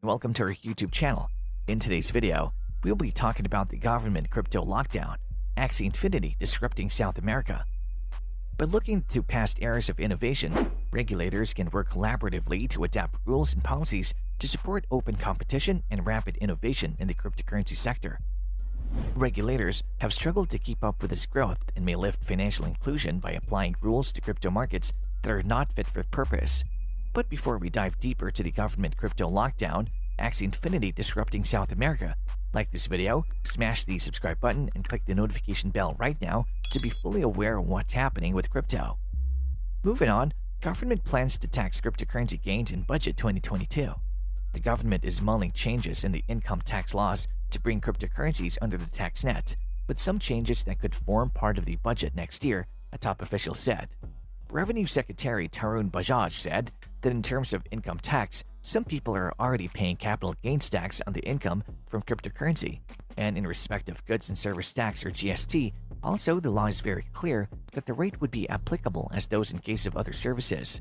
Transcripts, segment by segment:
welcome to our YouTube channel. In today's video, we'll be talking about the government crypto lockdown, Axie Infinity disrupting South America. By looking to past eras of innovation, regulators can work collaboratively to adapt rules and policies to support open competition and rapid innovation in the cryptocurrency sector. Regulators have struggled to keep up with this growth and may lift financial inclusion by applying rules to crypto markets that are not fit for purpose. But before we dive deeper to the government crypto lockdown, Axie Infinity disrupting South America, like this video, smash the subscribe button, and click the notification bell right now to be fully aware of what's happening with crypto. Moving on, government plans to tax cryptocurrency gains in budget 2022. The government is mulling changes in the income tax laws to bring cryptocurrencies under the tax net, but some changes that could form part of the budget next year, a top official said. Revenue Secretary Tarun Bajaj said that in terms of income tax, some people are already paying capital gains tax on the income from cryptocurrency, and in respect of goods and service tax or GST, also the law is very clear that the rate would be applicable as those in case of other services.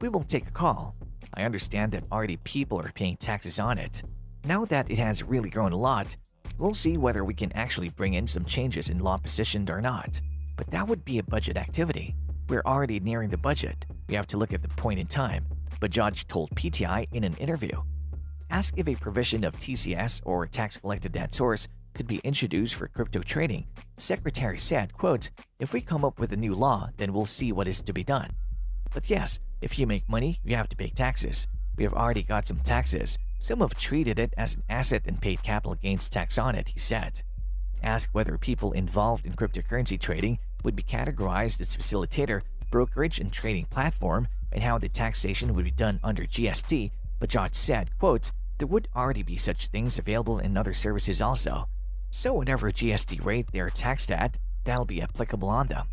We will take a call. I understand that already people are paying taxes on it. Now that it has really grown a lot, we'll see whether we can actually bring in some changes in law positioned or not. But that would be a budget activity. We're already nearing the budget. We have to look at the point in time, Bajaj told PTI in an interview. Asked if a provision of TCS or tax collected at source could be introduced for crypto trading, the secretary said, quote, "If we come up with a new law, then we'll see what is to be done. But yes, if you make money, you have to pay taxes. We have already got some taxes. Some have treated it as an asset and paid capital gains tax on it," he said. Asked whether people involved in cryptocurrency trading would be categorized as facilitator, brokerage, and trading platform, and how the taxation would be done under GST, Bajaj said, quote, "There would already be such things available in other services also. So whatever GST rate they are taxed at, that'll be applicable on them.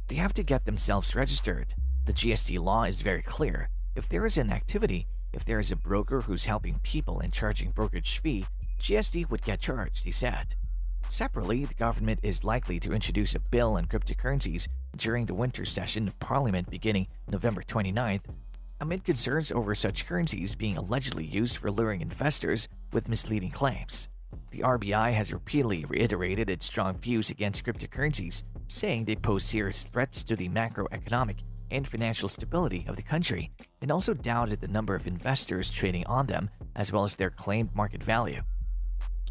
They have to get themselves registered. The GST law is very clear. If there is an activity, if there is a broker who's helping people and charging brokerage fee, GST would get charged," he said. Separately, the government is likely to introduce a bill on cryptocurrencies during the winter session of Parliament beginning November 29th, amid concerns over such currencies being allegedly used for luring investors with misleading claims. The RBI has repeatedly reiterated its strong views against cryptocurrencies, saying they pose serious threats to the macroeconomic and financial stability of the country, and also doubted the number of investors trading on them as well as their claimed market value.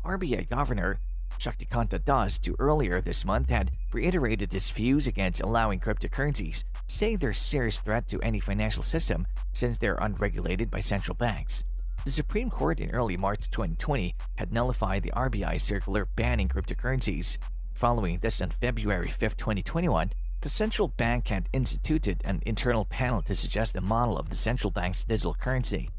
RBI Governor Shaktikanta Das earlier this month had reiterated his views against allowing cryptocurrencies, saying they're a serious threat to any financial system since they're unregulated by central banks. The Supreme Court in early March 2020 had nullified the RBI circular banning cryptocurrencies. Following this, on February 5, 2021, the central bank had instituted an internal panel to suggest a model of the central bank's digital currency.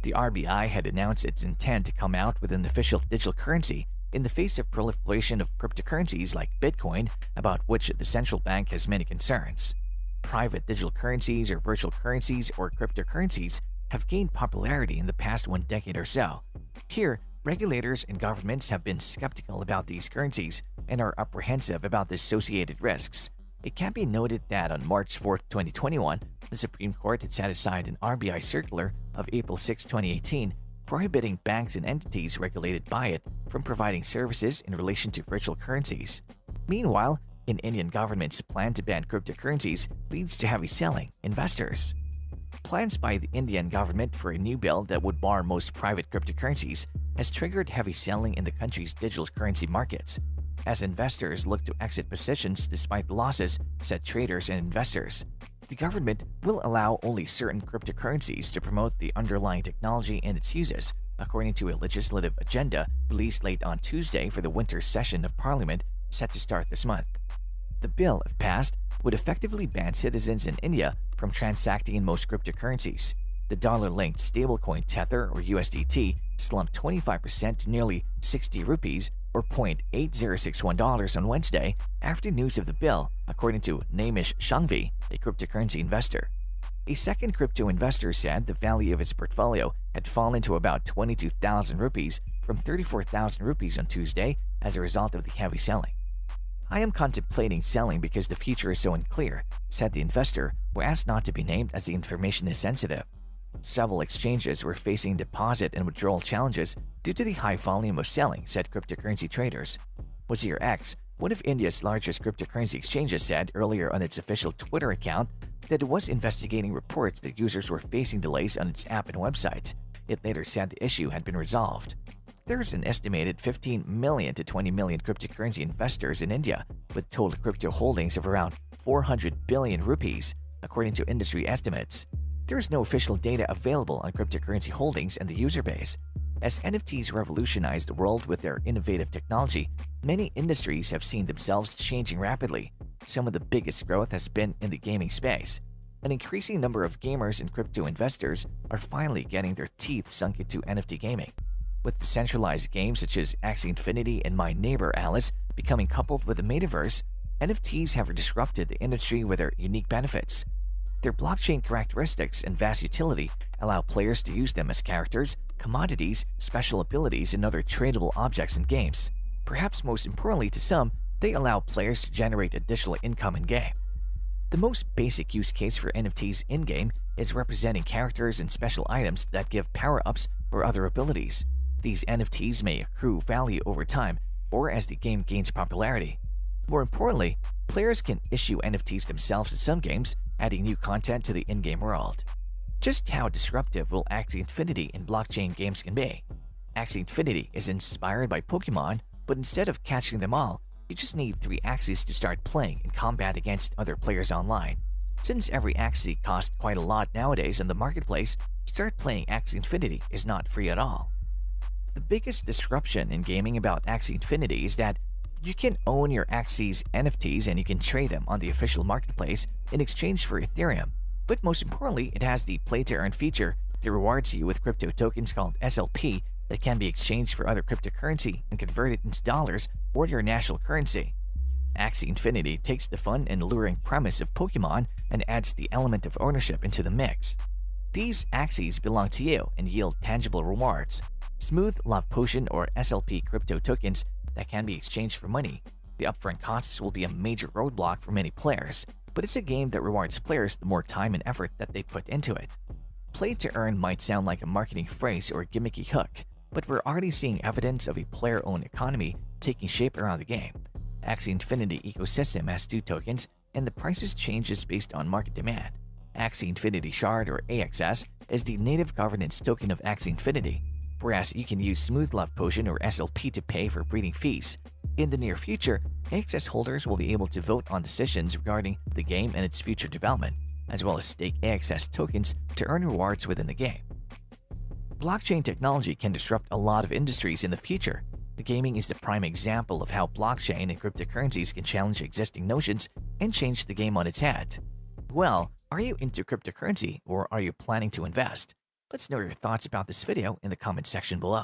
The RBI had announced its intent to come out with an official digital currency in the face of proliferation of cryptocurrencies like Bitcoin, about which the central bank has many concerns. Private digital currencies or virtual currencies or cryptocurrencies have gained popularity in the past 1 decade or so. Here, regulators and governments have been skeptical about these currencies and are apprehensive about the associated risks. It can be noted that on March 4, 2021, the Supreme Court had set aside an RBI circular of April 6, 2018, prohibiting banks and entities regulated by it from providing services in relation to virtual currencies. Meanwhile, an Indian government's plan to ban cryptocurrencies leads to heavy selling investors. Plans by the Indian government for a new bill that would bar most private cryptocurrencies has triggered heavy selling in the country's digital currency markets, as investors look to exit positions despite the losses, said traders and investors. The government will allow only certain cryptocurrencies to promote the underlying technology and its uses, according to a legislative agenda released late on Tuesday for the winter session of Parliament set to start this month. The bill, if passed, would effectively ban citizens in India from transacting in most cryptocurrencies. The dollar-linked stablecoin Tether or USDT slumped 25% to nearly 60 rupees or $0.8061 on Wednesday after news of the bill, according to Namish Shangvi, a cryptocurrency investor. A second crypto investor said the value of its portfolio had fallen to about 22,000 rupees from 34,000 rupees on Tuesday as a result of the heavy selling. "I am contemplating selling because the future is so unclear," said the investor, who asked not to be named as the information is sensitive. Several exchanges were facing deposit and withdrawal challenges due to the high volume of selling, said cryptocurrency traders. Wazir X, one of India's largest cryptocurrency exchanges, said earlier on its official Twitter account that it was investigating reports that users were facing delays on its app and website. It later said the issue had been resolved. There is an estimated 15 million to 20 million cryptocurrency investors in India, with total crypto holdings of around 400 billion rupees, according to industry estimates. There is no official data available on cryptocurrency holdings and the user base. As NFTs revolutionize the world with their innovative technology, many industries have seen themselves changing rapidly. Some of the biggest growth has been in the gaming space. An increasing number of gamers and crypto investors are finally getting their teeth sunk into NFT gaming. With decentralized games such as Axie Infinity and My Neighbor Alice becoming coupled with the metaverse, NFTs have disrupted the industry with their unique benefits. Their blockchain characteristics and vast utility allow players to use them as characters, commodities, special abilities, and other tradable objects in games. Perhaps most importantly to some, they allow players to generate additional income in-game. The most basic use case for NFTs in-game is representing characters and special items that give power-ups or other abilities. These NFTs may accrue value over time or as the game gains popularity. More importantly, players can issue NFTs themselves in some games, adding new content to the in-game world. Just how disruptive will Axie Infinity in blockchain games can be? Axie Infinity is inspired by Pokemon, but instead of catching them all, you just need 3 Axies to start playing and combat against other players online. Since every Axie costs quite a lot nowadays in the marketplace, start playing Axie Infinity is not free at all. The biggest disruption in gaming about Axie Infinity is that you can own your Axie's NFTs and you can trade them on the official marketplace in exchange for Ethereum. But most importantly, it has the play-to-earn feature that rewards you with crypto tokens called SLP that can be exchanged for other cryptocurrency and converted into dollars or your national currency. Axie Infinity takes the fun and alluring premise of Pokemon and adds the element of ownership into the mix. These Axies belong to you and yield tangible rewards. Smooth Love Potion or SLP crypto tokens that can be exchanged for money. The upfront costs will be a major roadblock for many players, but it's a game that rewards players the more time and effort that they put into it. Play to earn might sound like a marketing phrase or a gimmicky hook, but we're already seeing evidence of a player-owned economy taking shape around the game. Axie Infinity ecosystem has 2 tokens, and the prices changes based on market demand. Axie Infinity Shard or AXS is the native governance token of Axie Infinity, whereas you can use Smooth Love Potion or SLP to pay for breeding fees. In the near future, AXS holders will be able to vote on decisions regarding the game and its future development, as well as stake AXS tokens to earn rewards within the game. Blockchain technology can disrupt a lot of industries in the future. The gaming is the prime example of how blockchain and cryptocurrencies can challenge existing notions and change the game on its head. Well, are you into cryptocurrency or are you planning to invest? Let's know your thoughts about this video in the comment section below.